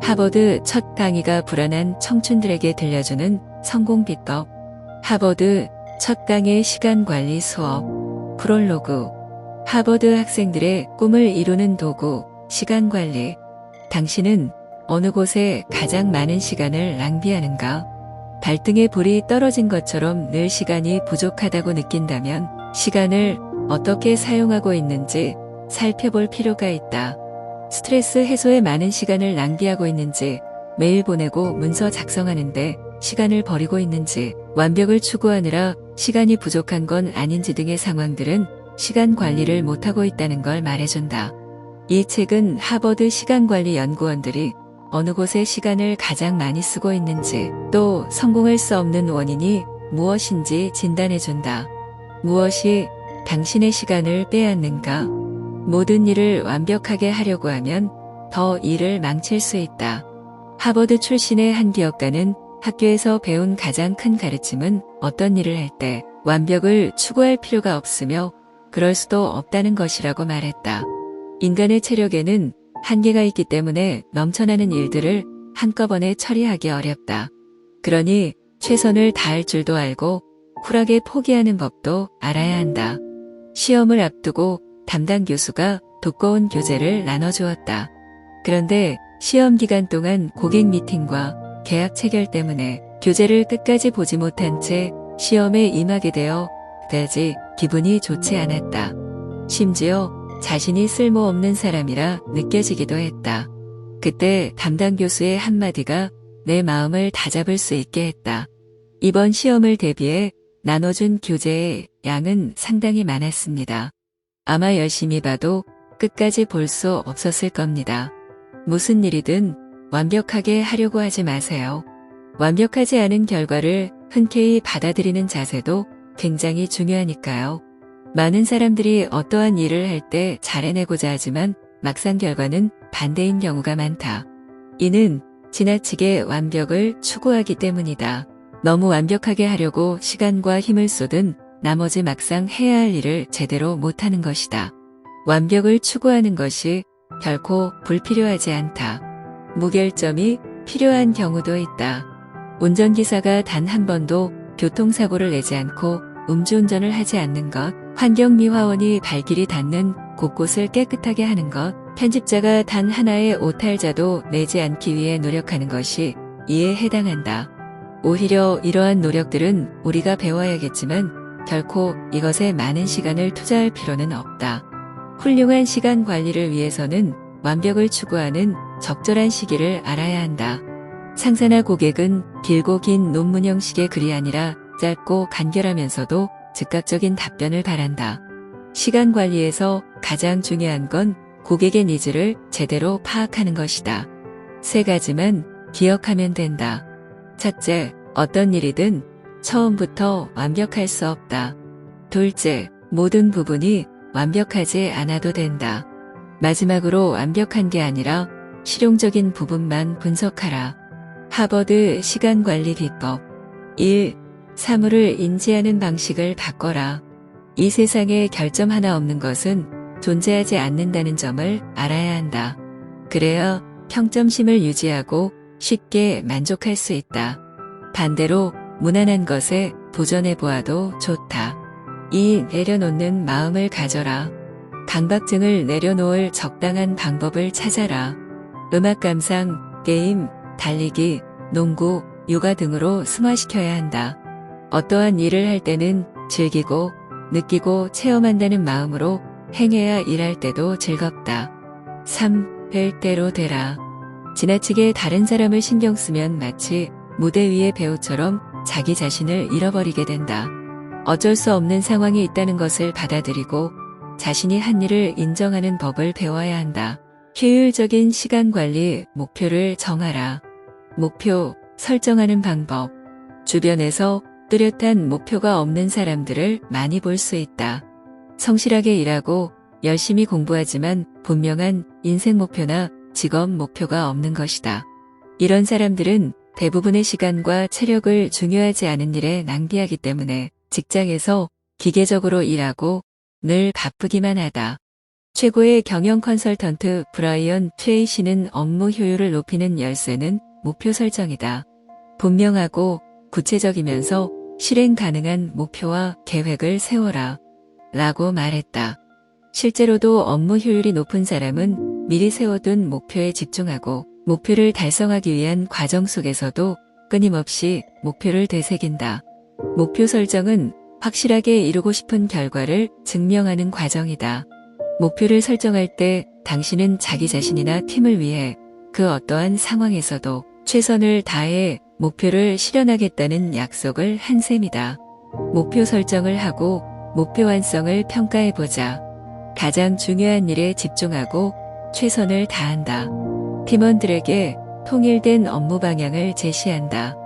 하버드 첫 강의가 불안한 청춘들에게 들려주는 성공 비법. 하버드 첫 강의 시간관리 수업. 프롤로그. 하버드 학생들의 꿈을 이루는 도구, 시간관리. 당신은 어느 곳에 가장 많은 시간을 낭비하는가? 발등에 불이 떨어진 것처럼 늘 시간이 부족하다고 느낀다면 시간을 어떻게 사용하고 있는지 살펴볼 필요가 있다. 스트레스 해소에 많은 시간을 낭비하고 있는지, 메일 보내고 문서 작성하는데 시간을 버리고 있는지, 완벽을 추구하느라 시간이 부족한 건 아닌지 등의 상황들은 시간 관리를 못하고 있다는 걸 말해준다. 이 책은 하버드 시간관리 연구원들이 어느 곳에 시간을 가장 많이 쓰고 있는지, 또 성공할 수 없는 원인이 무엇인지 진단해준다. 무엇이 당신의 시간을 빼앗는가? 모든 일을 완벽하게 하려고 하면 더 일을 망칠 수 있다. 하버드 출신의 한 기업가는 학교에서 배운 가장 큰 가르침은 어떤 일을 할 때 완벽을 추구할 필요가 없으며 그럴 수도 없다는 것이라고 말했다. 인간의 체력에는 한계가 있기 때문에 넘쳐나는 일들을 한꺼번에 처리하기 어렵다. 그러니 최선을 다할 줄도 알고 쿨하게 포기하는 법도 알아야 한다. 시험을 앞두고 담당 교수가 두꺼운 교재를 나눠주었다. 그런데 시험 기간 동안 고객 미팅과 계약 체결 때문에 교재를 끝까지 보지 못한 채 시험에 임하게 되어 그다지 기분이 좋지 않았다. 심지어 자신이 쓸모없는 사람이라 느껴지기도 했다. 그때 담당 교수의 한마디가 내 마음을 다잡을 수 있게 했다. 이번 시험을 대비해 나눠준 교재의 양은 상당히 많았습니다. 아마 열심히 봐도 끝까지 볼 수 없었을 겁니다. 무슨 일이든 완벽하게 하려고 하지 마세요. 완벽하지 않은 결과를 흔쾌히 받아들이는 자세도 굉장히 중요하니까요. 많은 사람들이 어떠한 일을 할 때 잘해내고자 하지만 막상 결과는 반대인 경우가 많다. 이는 지나치게 완벽을 추구하기 때문이다. 너무 완벽하게 하려고 시간과 힘을 쏟은 나머지 막상 해야 할 일을 제대로 못하는 것이다. 완벽을 추구하는 것이 결코 불필요하지 않다. 무결점이 필요한 경우도 있다. 운전기사가 단 한 번도 교통사고를 내지 않고 음주운전을 하지 않는 것, 환경미화원이 발길이 닿는 곳곳을 깨끗하게 하는 것, 편집자가 단 하나의 오탈자도 내지 않기 위해 노력하는 것이 이에 해당한다. 오히려 이러한 노력들은 우리가 배워야겠지만 결코 이것에 많은 시간을 투자할 필요는 없다. 훌륭한 시간 관리를 위해서는 완벽을 추구하는 적절한 시기를 알아야 한다. 상사나 고객은 길고 긴 논문 형식의 글이 아니라 짧고 간결하면서도 즉각적인 답변을 바란다. 시간 관리에서 가장 중요한 건 고객의 니즈를 제대로 파악하는 것이다. 세 가지만 기억하면 된다. 첫째, 어떤 일이든 처음부터 완벽할 수 없다. 둘째, 모든 부분이 완벽하지 않아도 된다. 마지막으로 완벽한 게 아니라 실용적인 부분만 분석하라. 하버드 시간관리 비법. 1. 사물을 인지하는 방식을 바꿔라. 이 세상에 결점 하나 없는 것은 존재하지 않는다는 점을 알아야 한다. 그래야 평점심을 유지하고 쉽게 만족할 수 있다. 반대로 무난한 것에 도전해보아도 좋다. 2. 내려놓는 마음을 가져라. 강박증을 내려놓을 적당한 방법을 찾아라. 음악 감상, 게임, 달리기, 농구, 요가 등으로 승화시켜야 한다. 어떠한 일을 할 때는 즐기고 느끼고 체험한다는 마음으로 행해야 일할 때도 즐겁다. 3. 될 대로 되라. 지나치게 다른 사람을 신경 쓰면 마치 무대 위의 배우처럼 자기 자신을 잃어버리게 된다. 어쩔 수 없는 상황이 있다는 것을 받아들이고 자신이 한 일을 인정하는 법을 배워야 한다. 효율적인 시간 관리 목표를 정하라. 목표 설정하는 방법. 주변에서 뚜렷한 목표가 없는 사람들을 많이 볼 수 있다. 성실하게 일하고 열심히 공부하지만 분명한 인생 목표나 직업 목표가 없는 것이다. 이런 사람들은 대부분의 시간과 체력을 중요하지 않은 일에 낭비하기 때문에 직장에서 기계적으로 일하고 늘 바쁘기만 하다. 최고의 경영 컨설턴트 브라이언 트레이시는 업무 효율을 높이는 열쇠는 목표 설정이다. 분명하고 구체적이면서 실행 가능한 목표와 계획을 세워라. 라고 말했다. 실제로도 업무 효율이 높은 사람은 미리 세워둔 목표에 집중하고 목표를 달성하기 위한 과정 속에서도 끊임없이 목표를 되새긴다. 목표 설정은 확실하게 이루고 싶은 결과를 증명하는 과정이다. 목표를 설정할 때 당신은 자기 자신이나 팀을 위해 그 어떠한 상황에서도 최선을 다해 목표를 실현하겠다는 약속을 한 셈이다. 목표 설정을 하고 목표 완성을 평가해보자. 가장 중요한 일에 집중하고 최선을 다한다. 팀원들에게 통일된 업무 방향을 제시한다.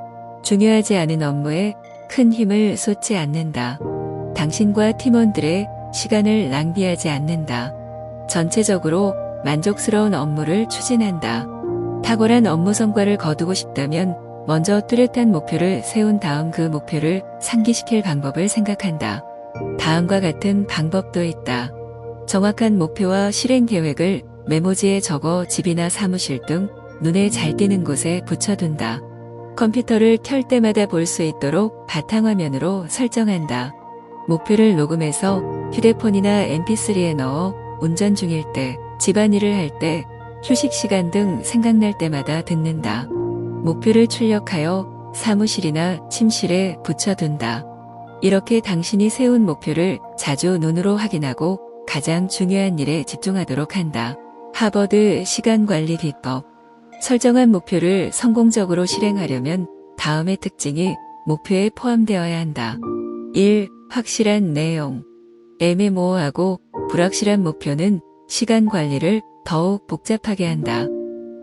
중요하지 않은 업무에 큰 힘을 쏟지 않는다. 당신과 팀원들의 시간을 낭비하지 않는다. 전체적으로 만족스러운 업무를 추진한다. 탁월한 업무 성과를 거두고 싶다면 먼저 뚜렷한 목표를 세운 다음 그 목표를 상기시킬 방법을 생각한다. 다음과 같은 방법도 있다. 정확한 목표와 실행 계획을 메모지에 적어 집이나 사무실 등 눈에 잘 띄는 곳에 붙여둔다. 컴퓨터를 켤 때마다 볼 수 있도록 바탕화면으로 설정한다. 목표를 녹음해서 휴대폰이나 mp3에 넣어 운전 중일 때, 집안일을 할 때, 휴식 시간 등 생각날 때마다 듣는다. 목표를 출력하여 사무실이나 침실에 붙여둔다. 이렇게 당신이 세운 목표를 자주 눈으로 확인하고 가장 중요한 일에 집중하도록 한다. 하버드 시간관리 비법. 설정한 목표를 성공적으로 실행하려면 다음의 특징이 목표에 포함되어야 한다. 1. 확실한 내용. 애매모호하고 불확실한 목표는 시간 관리를 더욱 복잡하게 한다.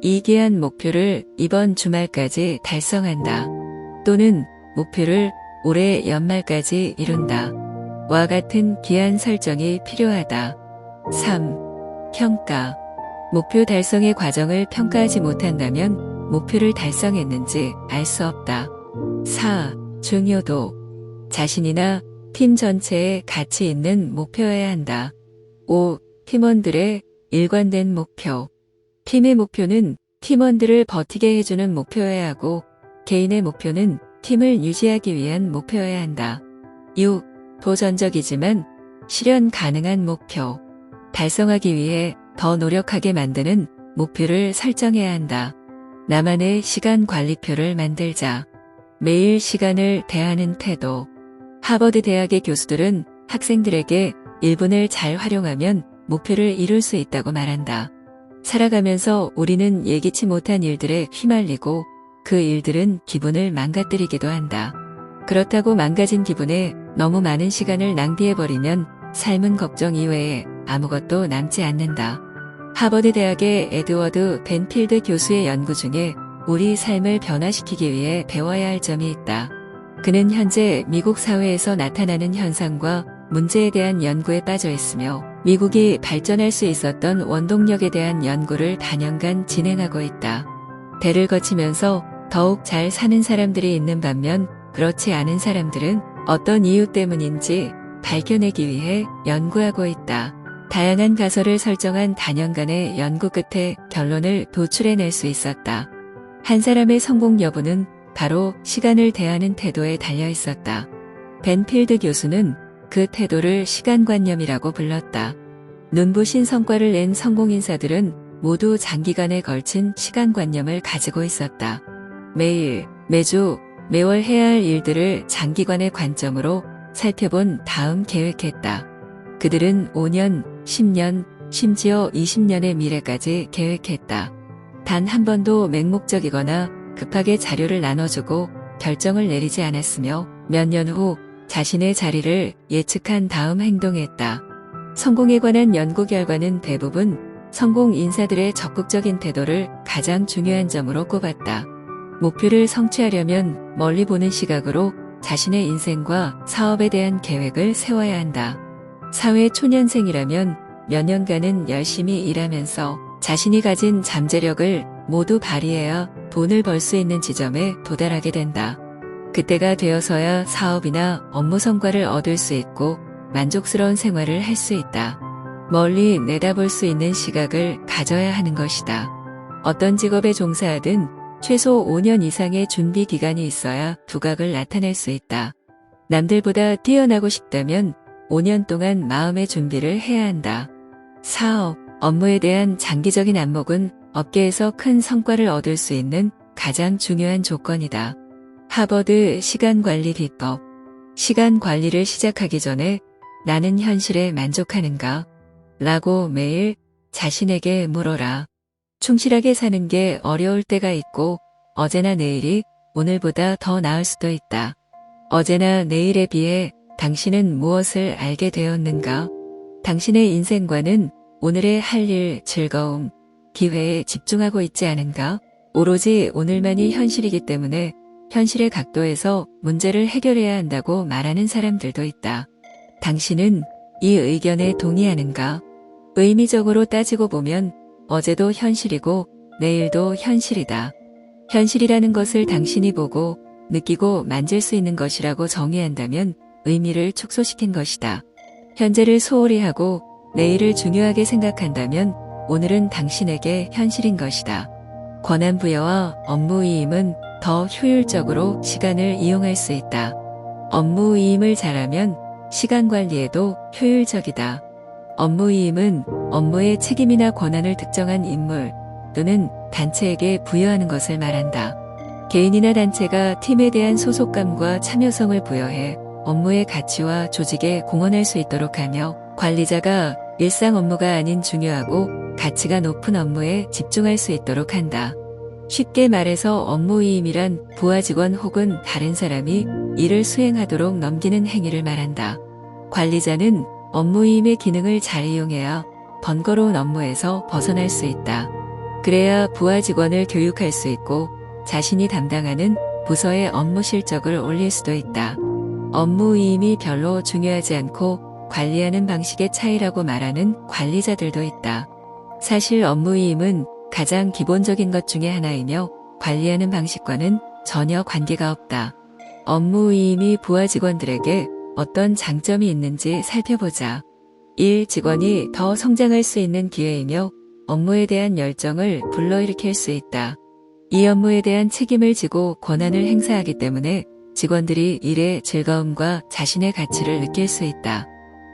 이기한 목표를 이번 주말까지 달성한다. 또는 목표를 올해 연말까지 이룬다. 와 같은 기한 설정이 필요하다. 3. 평가. 목표 달성의 과정을 평가하지 못한다면 목표를 달성했는지 알 수 없다. 4. 중요도. 자신이나 팀 전체에 가치 있는 목표여야 한다. 5. 팀원들의 일관된 목표. 팀의 목표는 팀원들을 버티게 해주는 목표여야 하고 개인의 목표는 팀을 유지하기 위한 목표여야 한다. 6. 도전적이지만 실현 가능한 목표. 달성하기 위해 더 노력하게 만드는 목표를 설정해야 한다. 나만의 시간 관리표를 만들자. 매일 시간을 대하는 태도. 하버드 대학의 교수들은 학생들에게 1분을 잘 활용하면 목표를 이룰 수 있다고 말한다. 살아가면서 우리는 예기치 못한 일들에 휘말리고 그 일들은 기분을 망가뜨리기도 한다. 그렇다고 망가진 기분에 너무 많은 시간을 낭비해버리면 삶은 걱정 이외에 아무것도 남지 않는다. 하버드 대학의 에드워드 벤필드 교수의 연구 중에 우리 삶을 변화시키기 위해 배워야 할 점이 있다. 그는 현재 미국 사회에서 나타나는 현상과 문제에 대한 연구에 빠져 있으며 미국이 발전할 수 있었던 원동력에 대한 연구를 단연간 진행하고 있다. 대를 거치면서 더욱 잘 사는 사람들이 있는 반면 그렇지 않은 사람들은 어떤 이유 때문인지 밝혀내기 위해 연구하고 있다. 다양한 가설을 설정한 단연간의 연구 끝에 결론을 도출해낼 수 있었다. 한 사람의 성공 여부는 바로 시간을 대하는 태도에 달려 있었다. 벤필드 교수는 그 태도를 시간관념이라고 불렀다. 눈부신 성과를 낸 성공 인사들은 모두 장기간에 걸친 시간관념을 가지고 있었다. 매일, 매주, 매월 해야 할 일들을 장기간의 관점으로 살펴본 다음 계획했다. 그들은 5년, 10년, 심지어 20년의 미래까지 계획했다. 단 한 번도 맹목적이거나 급하게 자료를 나눠주고 결정을 내리지 않았으며 몇 년 후 자신의 자리를 예측한 다음 행동했다. 성공에 관한 연구 결과는 대부분 성공 인사들의 적극적인 태도를 가장 중요한 점으로 꼽았다. 목표를 성취하려면 멀리 보는 시각으로 자신의 인생과 사업에 대한 계획을 세워야 한다. 사회 초년생이라면 몇 년간은 열심히 일하면서 자신이 가진 잠재력을 모두 발휘해야 돈을 벌 수 있는 지점에 도달하게 된다. 그때가 되어서야 사업이나 업무 성과를 얻을 수 있고 만족스러운 생활을 할 수 있다. 멀리 내다볼 수 있는 시각을 가져야 하는 것이다. 어떤 직업에 종사하든 최소 5년 이상의 준비 기간이 있어야 두각을 나타낼 수 있다. 남들보다 뛰어나고 싶다면 5년 동안 마음의 준비를 해야 한다. 사업, 업무에 대한 장기적인 안목은 업계에서 큰 성과를 얻을 수 있는 가장 중요한 조건이다. 하버드 시간관리 비법. 시간 관리를 시작하기 전에 나는 현실에 만족하는가? 라고 매일 자신에게 물어라. 충실하게 사는 게 어려울 때가 있고 어제나 내일이 오늘보다 더 나을 수도 있다. 어제나 내일에 비해 당신은 무엇을 알게 되었는가? 당신의 인생관은 오늘의 할 일, 즐거움, 기회에 집중하고 있지 않은가? 오로지 오늘만이 현실이기 때문에 현실의 각도에서 문제를 해결해야 한다고 말하는 사람들도 있다. 당신은 이 의견에 동의하는가? 의미적으로 따지고 보면 어제도 현실이고 내일도 현실이다. 현실이라는 것을 당신이 보고 느끼고 만질 수 있는 것이라고 정의한다면 의미를 축소시킨 것이다. 현재를 소홀히 하고 내일을 중요하게 생각한다면 오늘은 당신에게 현실인 것이다. 권한부여와 업무위임은 더 효율적으로 시간을 이용할 수 있다. 업무위임을 잘하면 시간관리에도 효율적이다. 업무위임은 업무의 책임이나 권한을 특정한 인물 또는 단체에게 부여하는 것을 말한다. 개인이나 단체가 팀에 대한 소속감과 참여성을 부여해 업무의 가치와 조직에 공헌할 수 있도록 하며 관리자가 일상 업무가 아닌 중요하고 가치가 높은 업무에 집중할 수 있도록 한다. 쉽게 말해서 업무위임이란 부하 직원 혹은 다른 사람이 일을 수행하도록 넘기는 행위를 말한다. 관리자는 업무위임의 기능을 잘 이용해야 번거로운 업무에서 벗어날 수 있다. 그래야 부하 직원을 교육할 수 있고 자신이 담당하는 부서의 업무 실적을 올릴 수도 있다. 업무위임이 별로 중요하지 않고 관리하는 방식의 차이라고 말하는 관리자들도 있다. 사실 업무위임은 가장 기본적인 것 중에 하나이며 관리하는 방식과는 전혀 관계가 없다. 업무위임이 부하 직원들에게 어떤 장점이 있는지 살펴보자. 1. 직원이 더 성장할 수 있는 기회이며 업무에 대한 열정을 불러일으킬 수 있다. 이 업무에 대한 책임을 지고 권한을 행사하기 때문에 직원들이 일의 즐거움과 자신의 가치를 느낄 수 있다.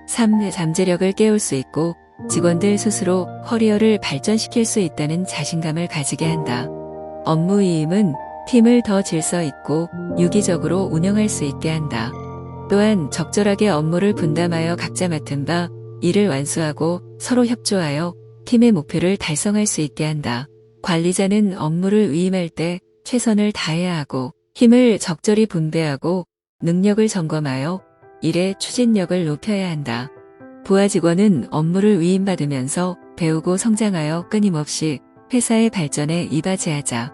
3. 잠재력을 깨울 수 있고 직원들 스스로 커리어를 발전시킬 수 있다는 자신감을 가지게 한다. 업무위임은 팀을 더 질서 있고 유기적으로 운영할 수 있게 한다. 또한 적절하게 업무를 분담하여 각자 맡은 바 일을 완수하고 서로 협조하여 팀의 목표를 달성할 수 있게 한다. 관리자는 업무를 위임할 때 최선을 다해야 하고 힘을 적절히 분배하고 능력을 점검하여 일의 추진력을 높여야 한다. 부하 직원은 업무를 위임받으면서 배우고 성장하여 끊임없이 회사의 발전에 이바지하자.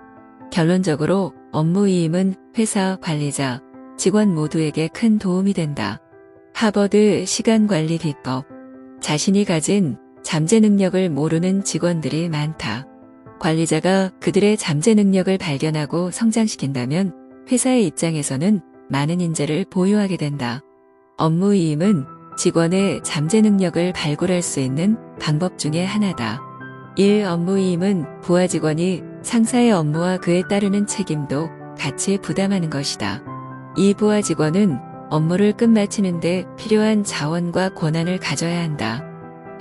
결론적으로 업무 위임은 회사, 관리자, 직원 모두에게 큰 도움이 된다. 하버드 시간관리 비법. 자신이 가진 잠재 능력을 모르는 직원들이 많다. 관리자가 그들의 잠재 능력을 발견하고 성장시킨다면 회사의 입장에서는 많은 인재를 보유하게 된다. 업무 위임은 직원의 잠재 능력을 발굴할 수 있는 방법 중에 하나다. 1. 업무 위임은 부하 직원이 상사의 업무와 그에 따르는 책임도 같이 부담하는 것이다. 이 부하 직원은 업무를 끝마치는 데 필요한 자원과 권한을 가져야 한다.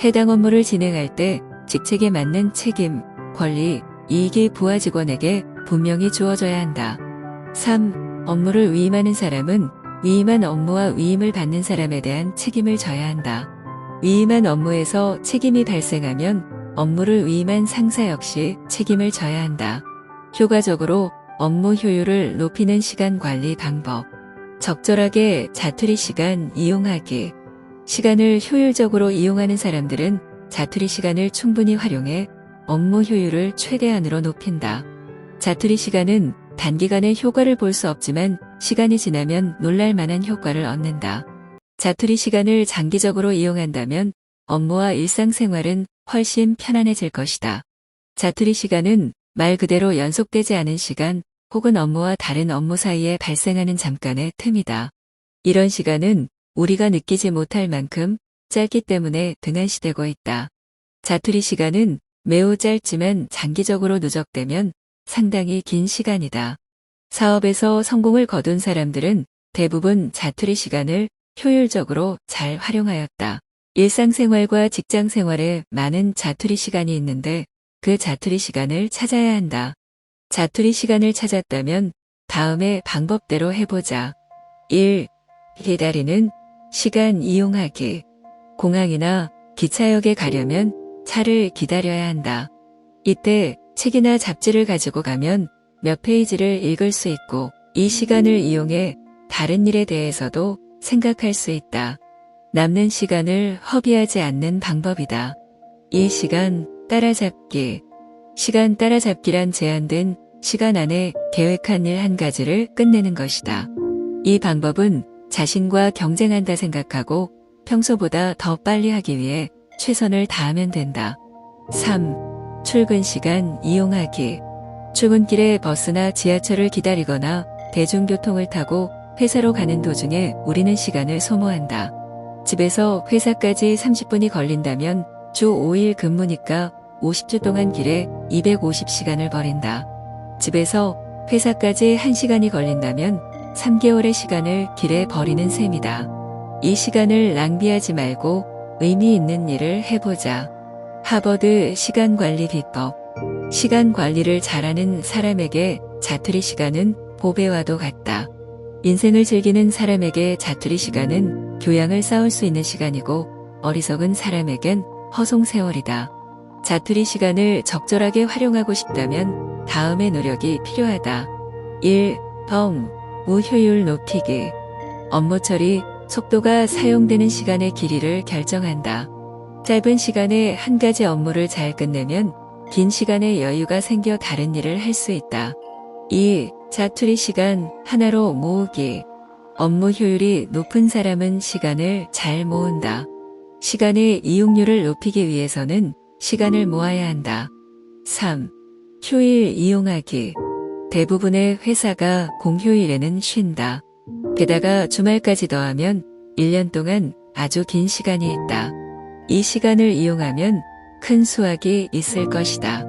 해당 업무를 진행할 때 직책에 맞는 책임, 권리, 이익이 부하 직원에게 분명히 주어져야 한다. 3. 업무를 위임하는 사람은 위임한 업무와 위임을 받는 사람에 대한 책임을 져야 한다. 위임한 업무에서 책임이 발생하면 업무를 위임한 상사 역시 책임을 져야 한다. 효과적으로 업무 효율을 높이는 시간 관리 방법. 적절하게 자투리 시간 이용하기. 시간을 효율적으로 이용하는 사람들은 자투리 시간을 충분히 활용해 업무 효율을 최대한으로 높인다. 자투리 시간은 단기간에 효과를 볼 수 없지만 시간이 지나면 놀랄만한 효과를 얻는다. 자투리 시간을 장기적으로 이용한다면 업무와 일상생활은 훨씬 편안해질 것이다. 자투리 시간은 말 그대로 연속되지 않은 시간 혹은 업무와 다른 업무 사이에 발생하는 잠깐의 틈이다. 이런 시간은 우리가 느끼지 못할 만큼 짧기 때문에 등한시되고 있다. 자투리 시간은 매우 짧지만 장기적으로 누적되면 상당히 긴 시간이다. 사업에서 성공을 거둔 사람들은 대부분 자투리 시간을 효율적으로 잘 활용하였다. 일상생활과 직장생활에 많은 자투리 시간이 있는데 그 자투리 시간을 찾아야 한다. 자투리 시간을 찾았다면 다음에 방법대로 해보자. 1. 기다리는 시간 이용하기. 공항이나 기차역에 가려면 차를 기다려야 한다. 이때 책이나 잡지를 가지고 가면 몇 페이지를 읽을 수 있고 이 시간을 이용해 다른 일에 대해서도 생각할 수 있다. 남는 시간을 허비하지 않는 방법이다. 이 시간 따라잡기. 시간 따라잡기란 제한된 시간 안에 계획한 일 한 가지를 끝내는 것이다. 이 방법은 자신과 경쟁한다 생각하고 평소보다 더 빨리 하기 위해 최선을 다하면 된다. 3. 출근 시간 이용하기. 출근길에 버스나 지하철을 기다리거나 대중교통을 타고 회사로 가는 도중에 우리는 시간을 소모한다. 집에서 회사까지 30분이 걸린다면 주 5일 근무니까 50주 동안 길에 250시간을 버린다. 집에서 회사까지 1시간이 걸린다면 3개월의 시간을 길에 버리는 셈이다. 이 시간을 낭비하지 말고 의미 있는 일을 해보자. 하버드 시간관리 비법. 시간 관리를 잘하는 사람에게 자투리 시간은 보배와도 같다. 인생을 즐기는 사람에게 자투리 시간은 교양을 쌓을 수 있는 시간이고 어리석은 사람에겐 허송세월이다. 자투리 시간을 적절하게 활용하고 싶다면 다음의 노력이 필요하다. 1. 업무 효율 높이기. 업무 처리 속도가 사용되는 시간의 길이를 결정한다. 짧은 시간에 한 가지 업무를 잘 끝내면 긴 시간에 여유가 생겨 다른 일을 할 수 있다. 2. 자투리 시간 하나로 모으기. 업무 효율이 높은 사람은 시간을 잘 모은다. 시간의 이용률을 높이기 위해서는 시간을 모아야 한다. 3. 휴일 이용하기. 대부분의 회사가 공휴일에는 쉰다. 게다가 주말까지 더하면 1년 동안 아주 긴 시간이 있다. 이 시간을 이용하면 큰 수확이 있을 것이다.